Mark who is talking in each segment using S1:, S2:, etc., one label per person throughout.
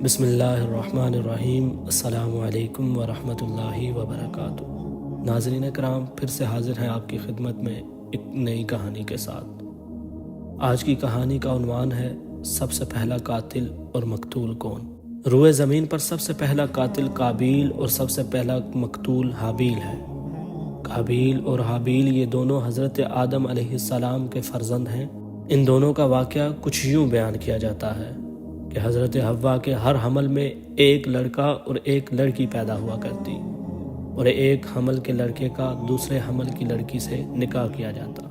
S1: بسم اللہ الرحمن الرحیم۔ السلام علیکم ورحمۃ اللہ وبرکاتہ۔ ناظرین کرام، پھر سے حاضر ہیں آپ کی خدمت میں ایک نئی کہانی کے ساتھ۔ آج کی کہانی کا عنوان ہے سب سے پہلا قاتل اور مقتول کون۔ روئے زمین پر سب سے پہلا قاتل قابیل اور سب سے پہلا مقتول حابیل ہے۔ قابیل اور حابیل یہ دونوں حضرت آدم علیہ السلام کے فرزند ہیں۔ ان دونوں کا واقعہ کچھ یوں بیان کیا جاتا ہے کہ حضرت حوا کے ہر حمل میں ایک لڑکا اور ایک لڑکی پیدا ہوا کرتی، اور ایک حمل کے لڑکے کا دوسرے حمل کی لڑکی سے نکاح کیا جاتا۔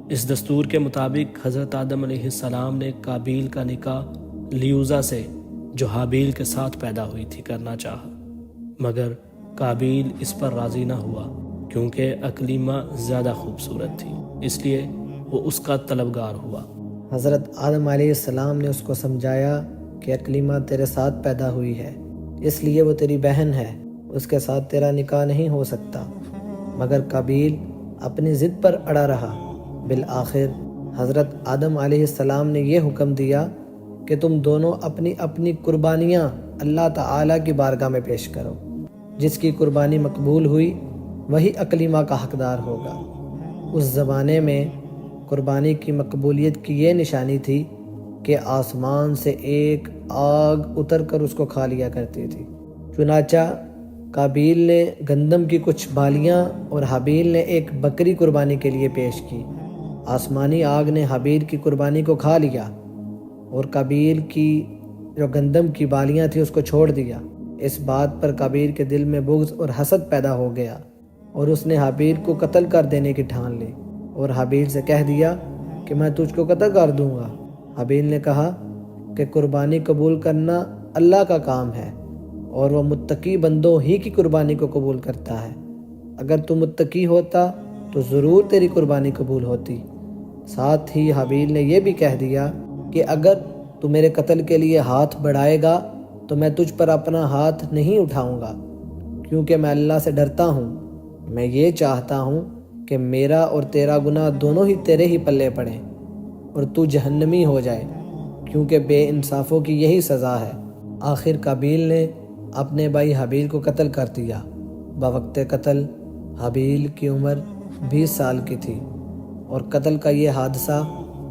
S1: اس دستور کے مطابق حضرت آدم علیہ السلام نے قابیل کا نکاح لیوزا سے، جو حابیل کے ساتھ پیدا ہوئی تھی، کرنا چاہا، مگر قابیل اس پر راضی نہ ہوا کیونکہ اکلیمہ زیادہ خوبصورت تھی، اس لیے وہ اس کا طلبگار ہوا۔
S2: حضرت آدم علیہ السلام نے اس کو سمجھایا کہ اکلیمہ تیرے ساتھ پیدا ہوئی ہے، اس لیے وہ تیری بہن ہے، اس کے ساتھ تیرا نکاح نہیں ہو سکتا، مگر قابیل اپنی ضد پر اڑا رہا۔ بالآخر حضرت آدم علیہ السلام نے یہ حکم دیا کہ تم دونوں اپنی اپنی قربانیاں اللہ تعالیٰ کی بارگاہ میں پیش کرو، جس کی قربانی مقبول ہوئی وہی اکلیمہ کا حقدار ہوگا۔ اس زمانے میں قربانی کی مقبولیت کی یہ نشانی تھی کہ آسمان سے ایک آگ اتر کر اس کو کھا لیا کرتی تھی۔ چنانچہ قابیل نے گندم کی کچھ بالیاں اور حابیل نے ایک بکری قربانی کے لیے پیش کی۔ آسمانی آگ نے حابیل کی قربانی کو کھا لیا اور قابیل کی جو گندم کی بالیاں تھیں اس کو چھوڑ دیا۔ اس بات پر قابیل کے دل میں بغض اور حسد پیدا ہو گیا اور اس نے حابیل کو قتل کر دینے کی ٹھان لی اور حابیل سے کہہ دیا کہ میں تجھ کو قتل کر دوں گا۔ حابیل نے کہا کہ قربانی قبول کرنا اللہ کا کام ہے اور وہ متقی بندوں ہی کی قربانی کو قبول کرتا ہے۔ اگر تو متقی ہوتا تو ضرور تیری قربانی قبول ہوتی۔ ساتھ ہی حابیل نے یہ بھی کہہ دیا کہ اگر تو میرے قتل کے لیے ہاتھ بڑھائے گا تو میں تجھ پر اپنا ہاتھ نہیں اٹھاؤں گا، کیونکہ میں اللہ سے ڈرتا ہوں۔ میں یہ چاہتا ہوں کہ میرا اور تیرا گناہ دونوں ہی تیرے ہی پلے پڑیں اور تو جہنمی ہو جائے، کیونکہ بے انصافوں کی یہی سزا ہے۔ آخر قابیل نے اپنے بھائی حابیل کو قتل کر دیا۔ بوقت قتل حابیل کی عمر 20 سال کی تھی، اور قتل کا یہ حادثہ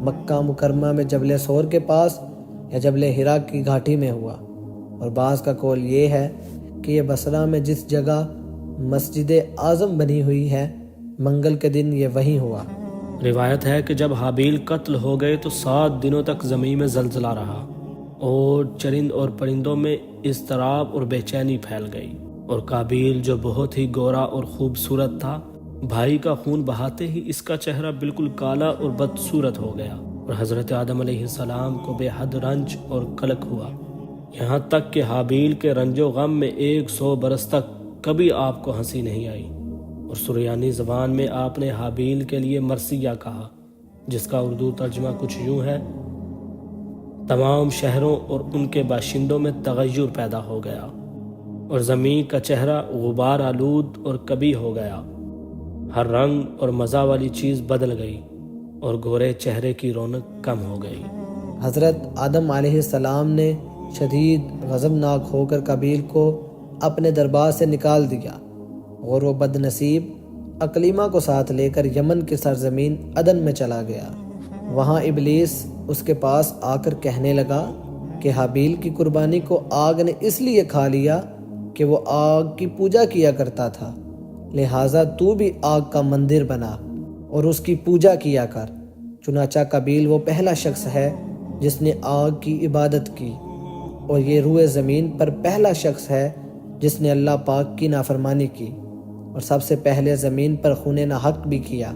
S2: مکہ مکرمہ میں جبل سور کے پاس یا جبل حرا کی گھاٹی میں ہوا، اور بعض کا قول یہ ہے کہ یہ بصرہ میں جس جگہ مسجد اعظم بنی ہوئی ہے، منگل کے دن یہ وہیں ہوا۔
S1: روایت ہے کہ جب حابیل قتل ہو گئے تو 7 دنوں تک زمین میں زلزلہ رہا اور چرند اور پرندوں میں اضطراب اور بے چینی پھیل گئی، اور قابیل جو بہت ہی گورا اور خوبصورت تھا، بھائی کا خون بہاتے ہی اس کا چہرہ بالکل کالا اور بدصورت ہو گیا، اور حضرت آدم علیہ السلام کو بے حد رنج اور قلق ہوا، یہاں تک کہ حابیل کے رنج و غم میں 100 برس تک کبھی آپ کو ہنسی نہیں آئی، اور سریانی زبان میں آپ نے حابیل کے لیے مرثیہ کہا، جس کا اردو ترجمہ کچھ یوں ہے: تمام شہروں اور ان کے باشندوں میں تغیر پیدا ہو گیا، اور زمین کا چہرہ غبار آلود اور کبھی ہو گیا، ہر رنگ اور مزہ والی چیز بدل گئی، اور گورے چہرے کی رونق کم ہو گئی۔
S2: حضرت آدم علیہ السلام نے شدید غضبناک ہو کر قابیل کو اپنے دربار سے نکال دیا، اور وہ بد نصیب اکلیمہ کو ساتھ لے کر یمن کی سرزمین عدن میں چلا گیا۔ وہاں ابلیس اس کے پاس آ کر کہنے لگا کہ حابیل کی قربانی کو آگ نے اس لیے کھا لیا کہ وہ آگ کی پوجا کیا کرتا تھا، لہٰذا تو بھی آگ کا مندر بنا اور اس کی پوجا کیا کر۔ چنانچہ قابیل وہ پہلا شخص ہے جس نے آگ کی عبادت کی، اور یہ روئے زمین پر پہلا شخص ہے جس نے اللہ پاک کی نافرمانی کی، اور سب سے پہلے زمین پر خون ناحق بھی کیا،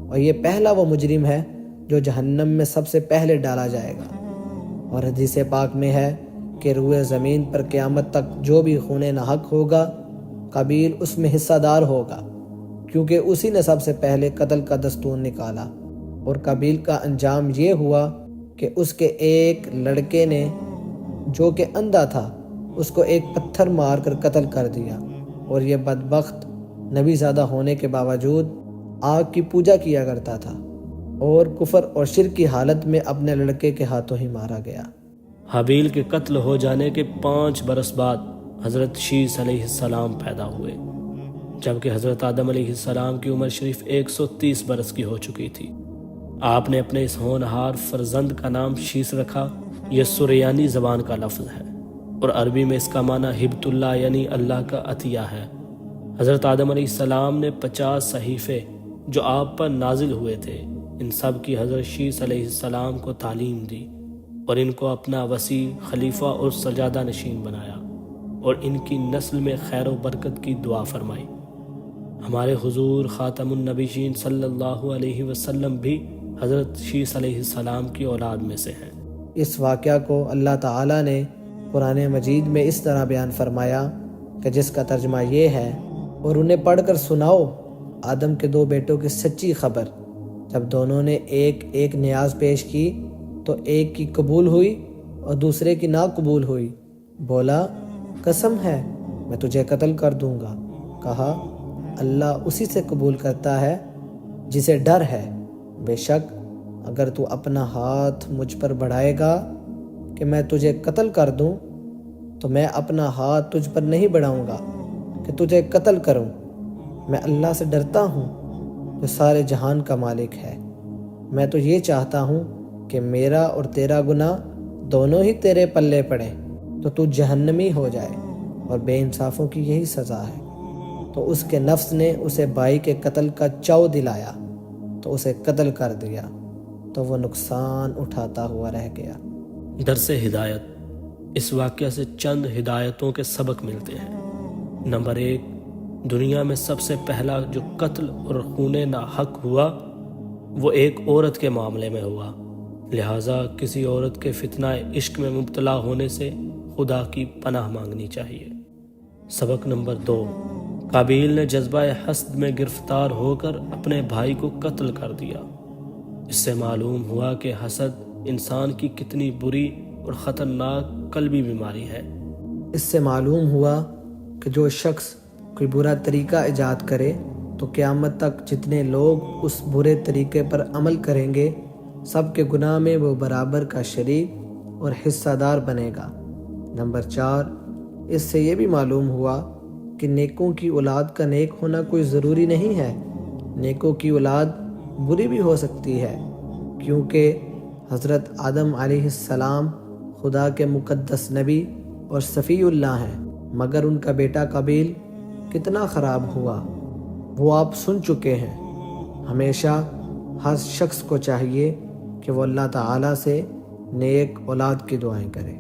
S2: اور یہ پہلا وہ مجرم ہے جو جہنم میں سب سے پہلے ڈالا جائے گا۔ اور حدیث پاک میں ہے کہ روئے زمین پر قیامت تک جو بھی خون ناحق ہوگا، قابیل اس میں حصہ دار ہوگا، کیونکہ اسی نے سب سے پہلے قتل کا دستور نکالا۔ اور قابیل کا انجام یہ ہوا کہ اس کے ایک لڑکے نے جو کہ اندھا تھا اس کو ایک پتھر مار کر قتل کر دیا، اور یہ بدبخت نبی زادہ ہونے کے باوجود آگ کی پوجا کیا کرتا تھا، اور کفر اور شرک کی حالت میں اپنے لڑکے کے ہاتھوں ہی مارا گیا۔
S1: حابیل کے قتل ہو جانے کے 5 برس بعد حضرت شیس علیہ السلام پیدا ہوئے، جبکہ حضرت آدم علیہ السلام کی عمر شریف 130 برس کی ہو چکی تھی۔ آپ نے اپنے اس ہونہار فرزند کا نام شیس رکھا۔ یہ سریانی زبان کا لفظ ہے اور عربی میں اس کا معنی ہبت اللہ یعنی اللہ کا عطیہ ہے۔ حضرت آدم علیہ السلام نے 50 صحیفے جو آپ پر نازل ہوئے تھے، ان سب کی حضرت شیس علیہ السلام کو تعلیم دی اور ان کو اپنا وسیع خلیفہ اور سجادہ نشین بنایا اور ان کی نسل میں خیر و برکت کی دعا فرمائی۔ ہمارے حضور خاتم النبیین صلی اللہ علیہ وسلم بھی حضرت شیس علیہ السلام کی اولاد میں سے ہیں۔
S2: اس واقعہ کو اللہ تعالیٰ نے قرآن مجید میں اس طرح بیان فرمایا کہ جس کا ترجمہ یہ ہے، اور انہیں پڑھ کر سناؤ آدم کے 2 بیٹوں کی سچی خبر، جب دونوں نے ایک ایک نیاز پیش کی تو ایک کی قبول ہوئی اور دوسرے کی نہ قبول ہوئی۔ بولا قسم ہے میں تجھے قتل کر دوں گا۔ کہا اللہ اسی سے قبول کرتا ہے جسے ڈر ہے۔ بے شک اگر تو اپنا ہاتھ مجھ پر بڑھائے گا کہ میں تجھے قتل کر دوں تو میں اپنا ہاتھ تجھ پر نہیں بڑھاؤں گا کہ تجھے قتل کروں۔ میں اللہ سے ڈرتا ہوں جو سارے جہان کا مالک ہے۔ میں تو یہ چاہتا ہوں کہ میرا اور تیرا گناہ دونوں ہی تیرے پلے پڑے تو تو جہنمی ہو جائے، اور بے انصافوں کی یہی سزا ہے۔ تو اس کے نفس نے اسے بھائی کے قتل کا چاؤ دلایا تو اسے قتل کر دیا، تو وہ نقصان اٹھاتا ہوا رہ گیا۔
S1: درس ہدایت۔ اس واقعہ سے چند ہدایتوں کے سبق ملتے ہیں۔ نمبر 1، دنیا میں سب سے پہلا جو قتل اور خون ناحق ہوا وہ ایک عورت کے معاملے میں ہوا، لہٰذا کسی عورت کے فتنہ عشق میں مبتلا ہونے سے خدا کی پناہ مانگنی چاہیے۔ سبق نمبر 2، قابیل نے جذبہ حسد میں گرفتار ہو کر اپنے بھائی کو قتل کر دیا۔ اس سے معلوم ہوا کہ حسد انسان کی کتنی بری اور خطرناک قلبی بیماری ہے۔
S2: اس سے معلوم ہوا کہ جو شخص کوئی برا طریقہ ایجاد کرے تو قیامت تک جتنے لوگ اس برے طریقے پر عمل کریں گے سب کے گناہ میں وہ برابر کا شریک اور حصہ دار بنے گا۔ نمبر 4، اس سے یہ بھی معلوم ہوا کہ نیکوں کی اولاد کا نیک ہونا کوئی ضروری نہیں ہے۔ نیکوں کی اولاد بری بھی ہو سکتی ہے، کیونکہ حضرت آدم علیہ السلام خدا کے مقدس نبی اور صفی اللہ ہیں، مگر ان کا بیٹا قابیل کتنا خراب ہوا وہ آپ سن چکے ہیں۔ ہمیشہ ہر شخص کو چاہیے کہ وہ اللہ تعالیٰ سے نیک اولاد کی دعائیں کرے۔